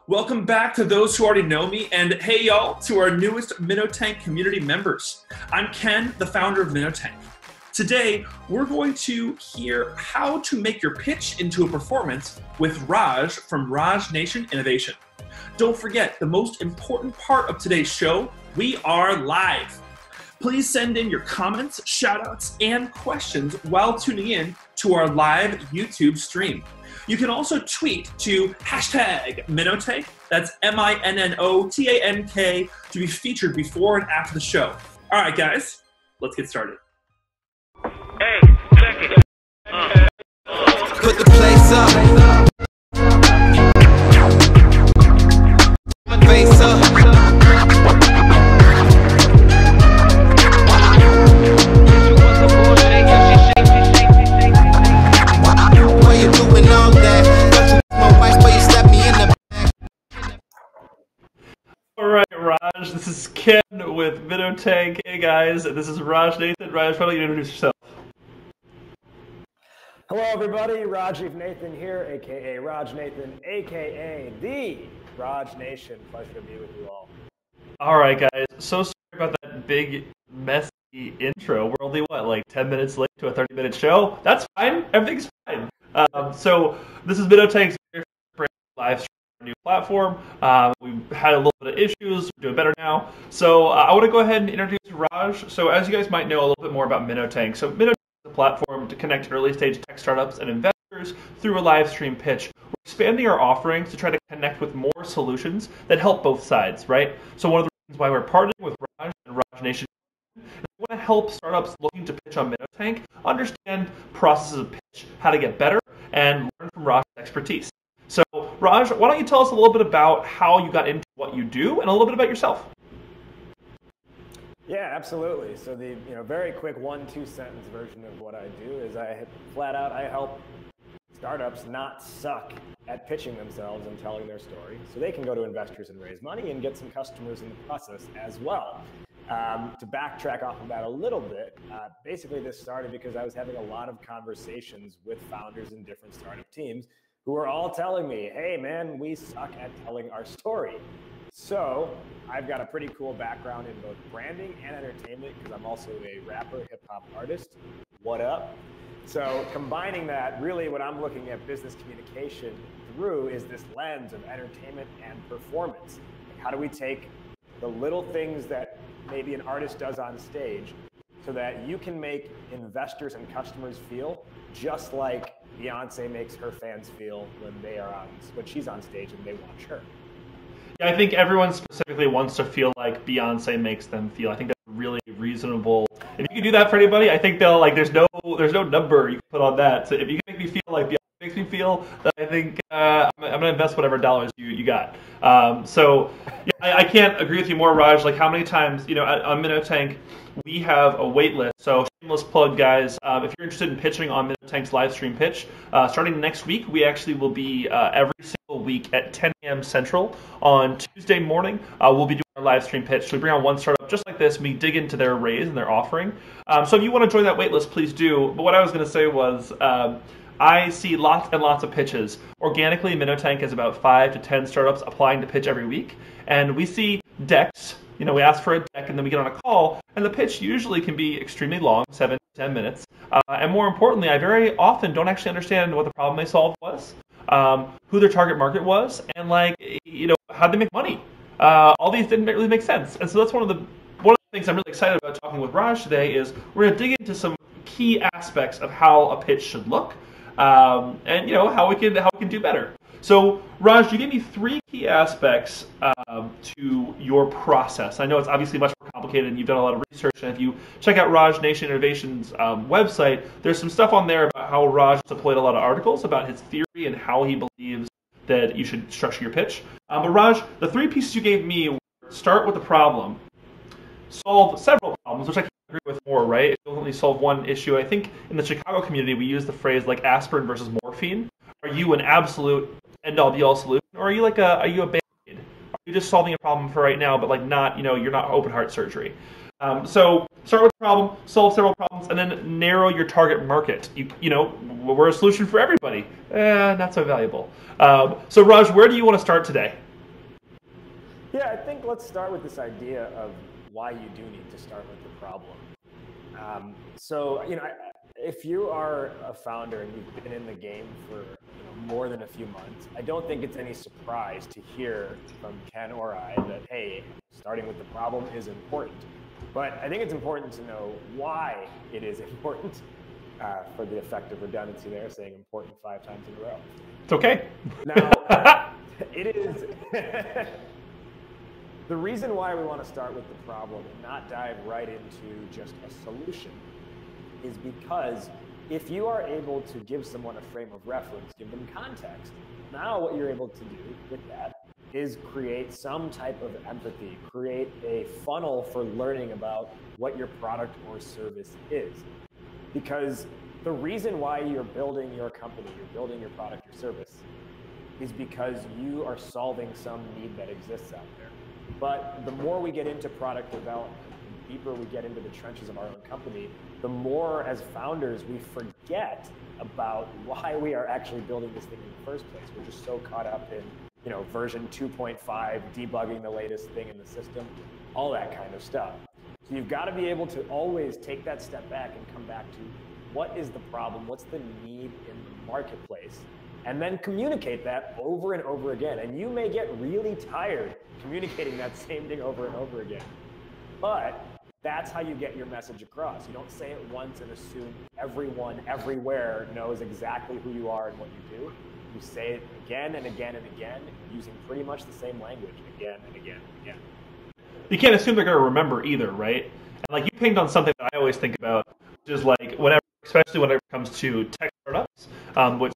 Welcome back to those who already know me, and hey y'all, to our newest Minnotank community members. I'm Ken, the founder of Minnotank. Today, we're going to hear how to make your pitch into a performance with Raj from RajNATION Innovation. Don't forget, the most important part of today's show, we are live. Please send in your comments, shoutouts, and questions while tuning in to our live YouTube stream. You can also tweet to #Minnotank, that's MINNOTANK, to be featured before and after the show. All right, guys, let's get started. Hey, check it. Put the place up. Face up. Why you doing all that? My wife, but you slapped me in the back. All right, Raj, this is Ken with Minnotank. Hey guys, this is RajNATION. Raj, why don't you introduce yourself? Hello everybody, RajNATION here, aka RajNATION, aka the RajNATION. Pleasure to be with you all. All right, guys, so sorry about that big, messy intro. We're only, like 10 minutes late to a 30-minute show? That's fine. Everything's fine. So this is Minnotank's live stream on a new platform. We've had a little bit of issues. We're doing better now. So I want to go ahead and introduce Raj. So as you guys might know a little bit more about Minnotank. So Minnotank is a platform to connect early-stage tech startups and investors through a live stream pitch. We're expanding our offerings to try to connect with more solutions that help both sides, right? So one of the reasons why we're partnering with Raj and RajNATION is we want to help startups looking to pitch on Minnotank understand processes of pitch, how to get better, and learn from Raj's expertise. So, Raj, why don't you tell us a little bit about how you got into what you do and a little bit about yourself? Yeah, absolutely. So the very quick 1-2 sentence version of what I do is I help startups not suck at pitching themselves and telling their story, so they can go to investors and raise money and get some customers in the process as well. To backtrack off of that a little bit, basically this started because I was having a lot of conversations with founders in different startup teams who were all telling me, hey man, we suck at telling our story. So I've got a pretty cool background in both branding and entertainment because I'm also a rapper, hip hop artist. What up? So combining that, really what I'm looking at business communication through is this lens of entertainment and performance. Like, how do we take the little things that maybe an artist does on stage so that you can make investors and customers feel just like Beyonce makes her fans feel when she's on stage and they watch her. Yeah, I think everyone specifically wants to feel like Beyonce makes them feel. I think that's really reasonable. If you can do that for anybody, I think they'll there's no number you can put on that. So if you can make me feel like Beyonce makes me feel, then I think I'm gonna invest whatever dollars you got. So yeah, I can't agree with you more, Raj. Like how many times on Minnotank we have a wait list. So shameless plug, guys. If you're interested in pitching on Minnotank's live stream pitch, starting next week, we actually will be every single week at 10 a.m. Central on Tuesday morning. We'll be doing our live stream pitch. So we bring on one startup just like this, and we dig into their raise and their offering. So if you want to join that wait list, please do. But what I was going to say was, I see lots and lots of pitches. Organically, Minnotank has about 5 to 10 startups applying to pitch every week, and we see decks. We ask for a deck and then we get on a call, and the pitch usually can be extremed long, 7 to 10 minutes. And more importantly, I very often don't actually understand what the problem they solved was, who their target market was, and how they make money. All these didn't really make sense. And so that's one of the things I'm really excited about talking with Raj today is we're going to dig into some key aspects of how a pitch should look, and how we can do better. So, Raj, you gave me 3 key aspects to your process. I know it's obviously much more complicated, and you've done a lot of research. And if you check out RajNATION Innovation's website, there's some stuff on there about how Raj deployed a lot of articles about his theory and how he believes that you should structure your pitch. But Raj, the 3 pieces you gave me were start with the problem, solve several problems, which I can't agree with more, right? If you only solve one issue, I think in the Chicago community we use the phrase like aspirin versus morphine. Are you an absolute end-all be-all solution, or are you a band-aid? Are you just solving a problem for right now, but not you're not open heart surgery? So start with the problem, solve several problems, and then narrow your target market. We're a solution for everybody. Not so valuable. So Raj, where do you want to start today? Yeah, I think let's start with this idea of why you do need to start with the problem. So, if you are a founder and you've been in the game for more than a few months, I don't think it's any surprise to hear from Ken or I that, hey, starting with the problem is important. But I think it's important to know why it is important, for the effect of redundancy there, saying important 5 times in a row. It's okay. Now, it is... The reason why we want to start with the problem and not dive right into just a solution is because if you are able to give someone a frame of reference, give them context, now what you're able to do with that is create some type of empathy, create a funnel for learning about what your product or service is. Because the reason why you're building your company, you're building your product or service, is because you are solving some need that exists out there. But the more we get into product development, the deeper we get into the trenches of our own company, the more as founders we forget about why we are actually building this thing in the first place. We're just so caught up in version 2.5, debugging the latest thing in the system, all that kind of stuff. So you've got to be able to always take that step back and come back to what is the problem, what's the need in the marketplace, and then communicate that over and over again. And you may get really tired communicating that same thing over and over again. But that's how you get your message across. You don't say it once and assume everyone everywhere knows exactly who you are and what you do. You say it again and again and again, using pretty much the same language again and again and again. You can't assume they're going to remember either, right? And like you pinged on something that I always think about, which is like whenever, especially when it comes to tech startups, which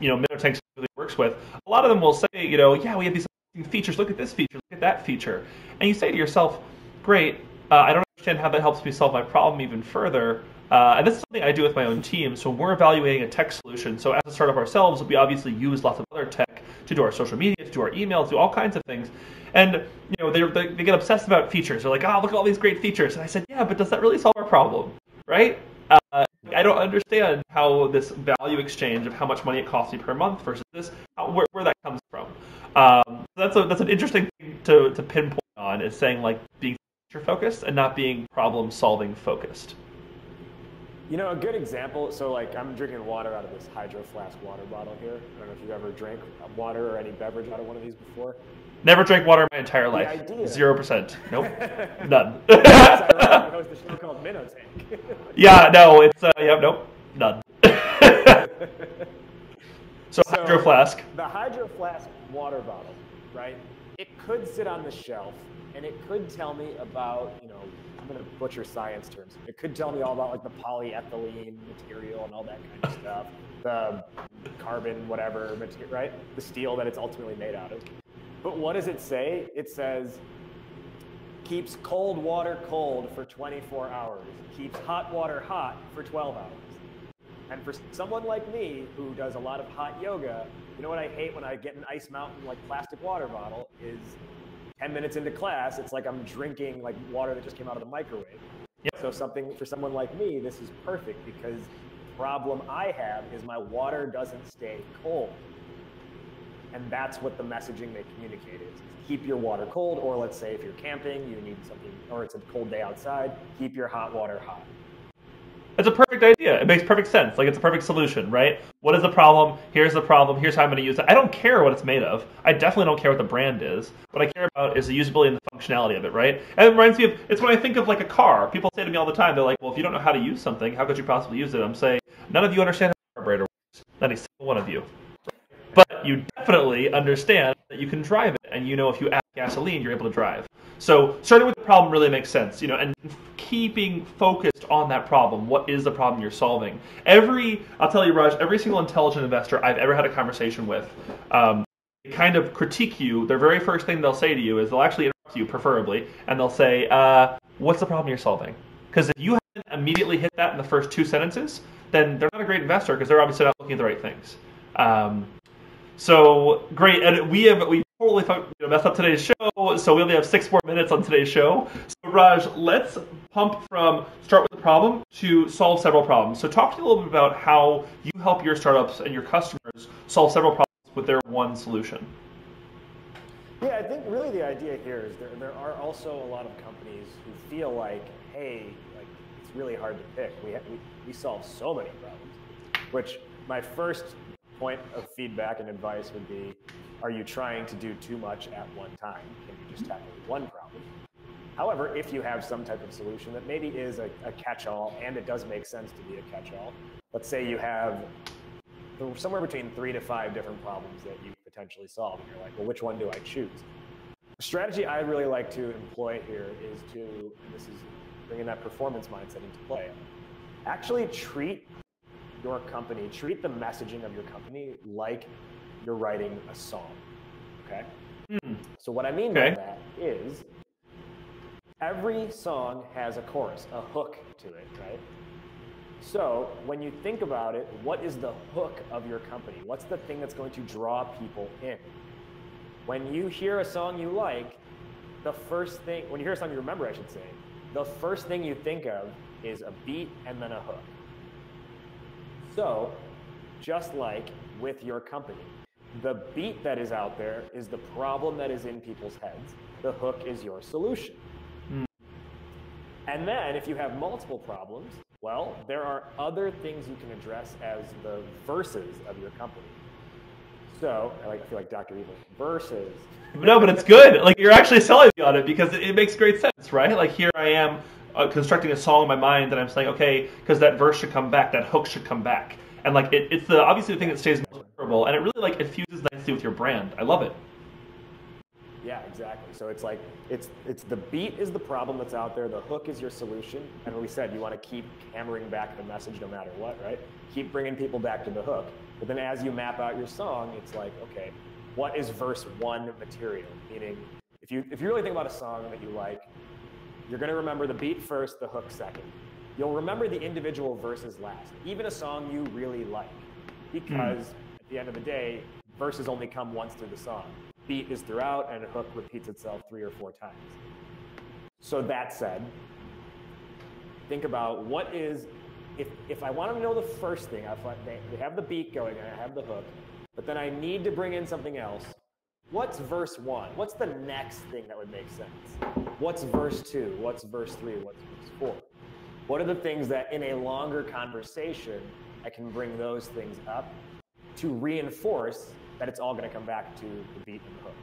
Minnotank really works with, a lot of them will say, yeah, we have these features, look at this feature, look at that feature. And you say to yourself, great, I don't understand how that helps me solve my problem even further. And this is something I do with my own team. So when we're evaluating a tech solution, so as a startup ourselves, we obviously use lots of other tech to do our social media, to do our emails, to do all kinds of things. And they get obsessed about features. They're like, oh, look at all these great features. And I said, yeah, but does that really solve our problem, right? I don't understand how this value exchange of how much money it costs me per month versus this, where that comes from. That's an interesting thing to pinpoint on, is saying like being feature focused and not being problem solving focused. A good example, so like I'm drinking water out of this Hydro Flask water bottle here. I don't know if you've ever drank water or any beverage out of one of these before. Never drank water in my entire life. 0%. Nope. None. That was the show called Minnotank. Yeah, no, it's, nope. None. So Hydro Flask. The Hydro Flask water bottle, right? It could sit on the shelf and it could tell me about, I'm going to butcher science terms. It could tell me all about like the polyethylene material and all that kind of stuff, the carbon, whatever material, right? The steel that it's ultimately made out of. But what does it say? It says, keeps cold water cold for 24 hours, keeps hot water hot for 12 hours. And for someone like me who does a lot of hot yoga, you know what I hate when I get an Ice Mountain like plastic water bottle is 10 minutes into class, it's like I'm drinking like water that just came out of the microwave. Yep. So for someone like me, this is perfect because the problem I have is my water doesn't stay cold. And that's what the messaging they communicate is. Keep your water cold, or let's say if you're camping, you need something, or it's a cold day outside, keep your hot water hot. It's a perfect idea. It makes perfect sense. Like, it's a perfect solution, right? What is the problem? Here's the problem. Here's how I'm going to use it. I don't care what it's made of. I definitely don't care what the brand is. What I care about is the usability and the functionality of it, right? And it reminds me of, it's when I think of like a car. People say to me all the time, they're like, well, if you don't know how to use something, how could you possibly use it? I'm saying, none of you understand how a carburetor works. Not a single one of you. But you definitely understand that you can drive it, and if you add gasoline, you're able to drive. So starting with the problem really makes sense, and keeping focused on that problem. What is the problem you're solving? I'll tell you, Raj, every single intelligent investor I've ever had a conversation with, they kind of critique you. Their very first thing they'll say to you is they'll actually interrupt you, preferably, and they'll say, what's the problem you're solving? Because if you haven't immediately hit that in the first 2 sentences, then they're not a great investor because they're obviously not looking at the right things. So great, and we totally messed up today's show, so we only have 6 more minutes on today's show. So Raj, let's pump from start with the problem to solve several problems. So talk to me a little bit about how you help your startups and your customers solve several problems with their one solution. Yeah, I think really the idea here is there are also a lot of companies who feel like, hey, like it's really hard to pick. We solve so many problems. Which my first point of feedback and advice would be, are you trying to do too much at one time? Can you just tackle one problem? However, if you have some type of solution that maybe is a catch-all, and it does make sense to be a catch-all, let's say you have somewhere between 3 to 5 different problems that you potentially solve, and you're like, well, which one do I choose? The strategy I really like to employ here is to, and this is bringing that performance mindset into play, actually treat your company, treat the messaging of your company like you're writing a song, okay? So what I mean by that is every song has a chorus, a hook to it, right? So when you think about it, what is the hook of your company? What's the thing that's going to draw people in? When you hear a song you like, the first thing, when you hear a song you remember, I should say, the first thing you think of is a beat and then a hook. So just like with your company, the beat that is out there is the problem that is in people's heads. The hook is your solution. And then if you have multiple problems, well, there are other things you can address as the verses of your company. So, I feel like Dr. Evil, verses. No, but it's good. Like, you're actually selling me on it because it makes great sense, right? Like, here I am constructing a song in my mind and I'm saying, okay, because that verse should come back, that hook should come back. And like, it's obviously the thing that stays memorable, and it really like it fuses nicely with your brand. I love it. Yeah, exactly. So it's like, it's the beat is the problem that's out there, the hook is your solution, and when we said you want to keep hammering back the message no matter what, right? Keep bringing people back to the hook. But then as you map out your song, it's like, okay, what is verse 1 material? Meaning, if you really think about a song that you like, you're going to remember the beat first, the hook second. You'll remember the individual verses last, even a song you really like, because at the end of the day, verses only come once through the song. Beat is throughout, and a hook repeats itself 3 or 4 times. So that said, think about what is, if I want to know the first thing, they have the beat going and I have the hook, but then I need to bring in something else. What's verse 1? What's the next thing that would make sense? What's verse 2? What's verse 3? What's verse 4? What are the things that in a longer conversation, I can bring those things up to reinforce that it's all going to come back to the beat and the hook?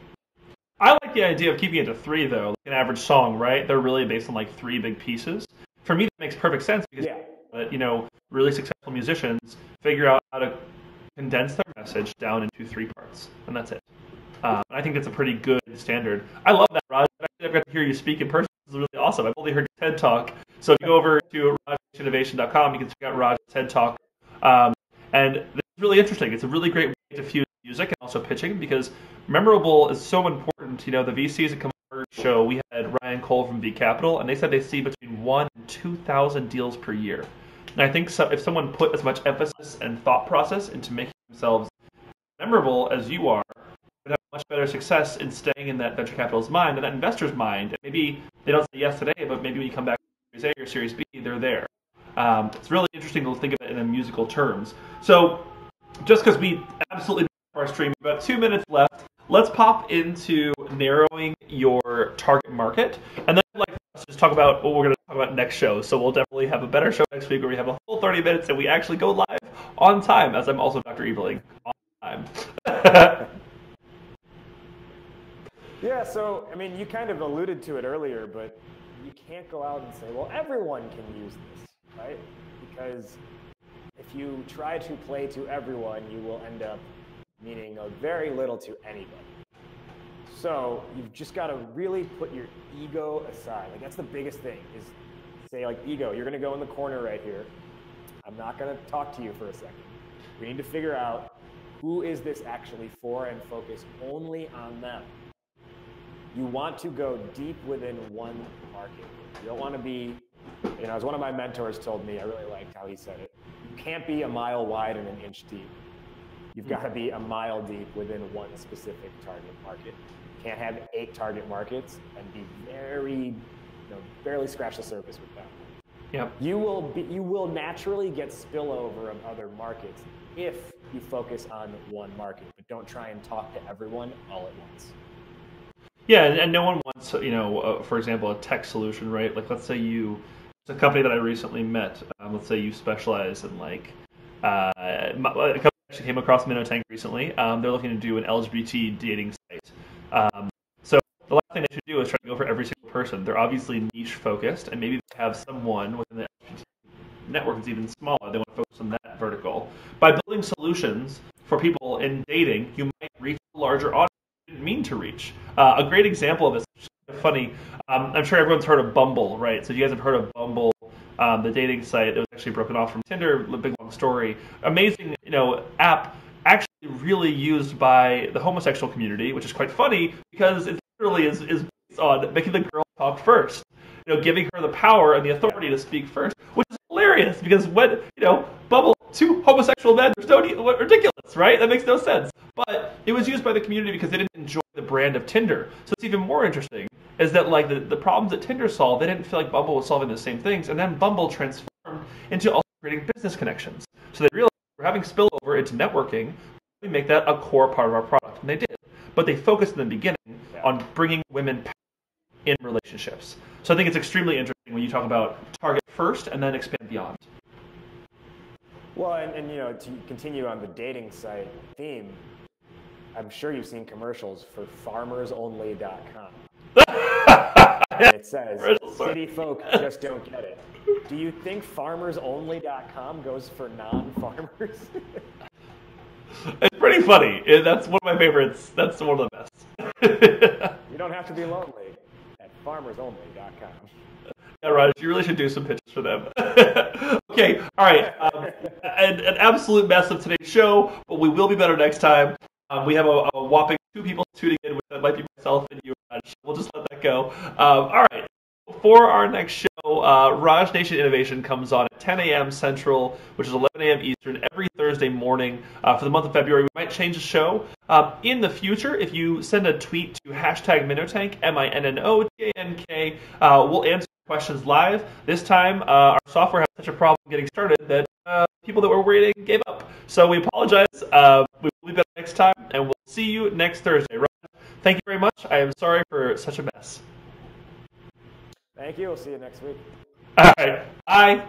I like the idea of keeping it to 3, though. Like an average song, right? They're really based on like 3 big pieces. For me, that makes perfect sense because, really successful musicians figure out how to condense their message down into 3 parts, and that's it. And I think that's a pretty good standard. I love that, Raj. I've got to hear you speak in person. This is really awesome. I've only heard your TED Talk. So if you go over to RajNATIONinnovation.com, you can check out Raj's TED Talk. And this is really interesting. It's a really great way to fuse music and also pitching because memorable is so important. You know, the VCs that come on our show, we had Ryan Cole from V Capital, and they said they see between 1,000 and 2,000 deals per year. And I think if someone put as much emphasis and thought process into making themselves memorable as you are, would have much better success in staying in that venture capital's mind and that investor's mind. And maybe they don't say yes today, but maybe when you come back to Series A or Series B, they're there. It's really interesting to think of it in musical terms. So just because we absolutely our stream, about 2 minutes left, let's pop into narrowing your target market. And then I'd like us to just talk about what we're going to talk about next show. So we'll definitely have a better show next week where we have a full 30 minutes and we actually go live on time, as I'm also Dr. Eveling on time. Yeah, so, I mean, you kind of alluded to it earlier, but you can't go out and say, well, everyone can use this, right? Because if you try to play to everyone, you will end up meaning very little to anybody. So you've just got to really put your ego aside. Like, that's the biggest thing, is say, like, ego, you're going to go in the corner right here. I'm not going to talk to you for a second. We need to figure out who is this actually for and focus only on them. You want to go deep within one market. You don't want to be, as one of my mentors told me, I really liked how he said it, you can't be a mile wide and an inch deep. You've got to be a mile deep within one specific target market. You can't have 8 target markets and be barely scratch the surface with them. Yep. You will naturally get spillover of other markets if you focus on one market, but don't try and talk to everyone all at once. Yeah, and no one wants, for example, a tech solution, right? Like, let's say it's a company that I recently met. Let's say you specialize in a company actually came across Minnotank recently. They're looking to do an LGBT dating site. So the last thing they should do is try to go for every single person. They're obviously niche focused, and maybe they have someone within the LGBT network that's even smaller. They want to focus on that vertical. By building solutions for people in dating, you might reach a larger audience you didn't mean to reach. A great example of this, funny, I'm sure everyone's heard of Bumble, right? So you guys have heard of Bumble, the dating site that was actually broken off from Tinder, big long story. Amazing, app actually really used by the homosexual community, which is quite funny because it literally is based on making the girl talk first. Giving her the power and the authority to speak first, which is hilarious because when, Bumble, two homosexual men, there's no need, ridiculous, right? That makes no sense. But it was used by the community because they didn't enjoy the brand of Tinder. So it's even more interesting is that the problems that Tinder solved, they didn't feel like Bumble was solving the same things. And then Bumble transformed into also creating business connections. So they realized we're having spillover into networking. We make that a core part of our product. And they did. But they focused in the beginning on bringing women power in relationships. So I think it's extremely interesting when you talk about target first and then expand beyond. Well, and to continue on the dating site theme, I'm sure you've seen commercials for farmersonly.com. It says, city folk just don't get it. Do you think farmersonly.com goes for non-farmers? It's pretty funny. That's one of my favorites. That's one of the best. You don't have to be lonely at farmersonly.com. Yeah, Raj, you really should do some pitches for them. Okay, all right. An absolute mess of today's show, but we will be better next time. We have a whopping 2 people tuning in, which that might be myself and you, Raj. We'll just let that go. All right. For our next show, RajNATION Innovation comes on at 10 a.m. Central, which is 11 a.m. Eastern, every Thursday morning for the month of February. We might change the show. In the future, if you send a tweet to #Minnotank, MINNOTANK, we'll answer questions live. This time, our software had such a problem getting started that people that were waiting gave up. So we apologize. We will be better next time, and we'll see you next Thursday. Raj, thank you very much. I am sorry for such a mess. Thank you. We'll see you next week. All right. Bye.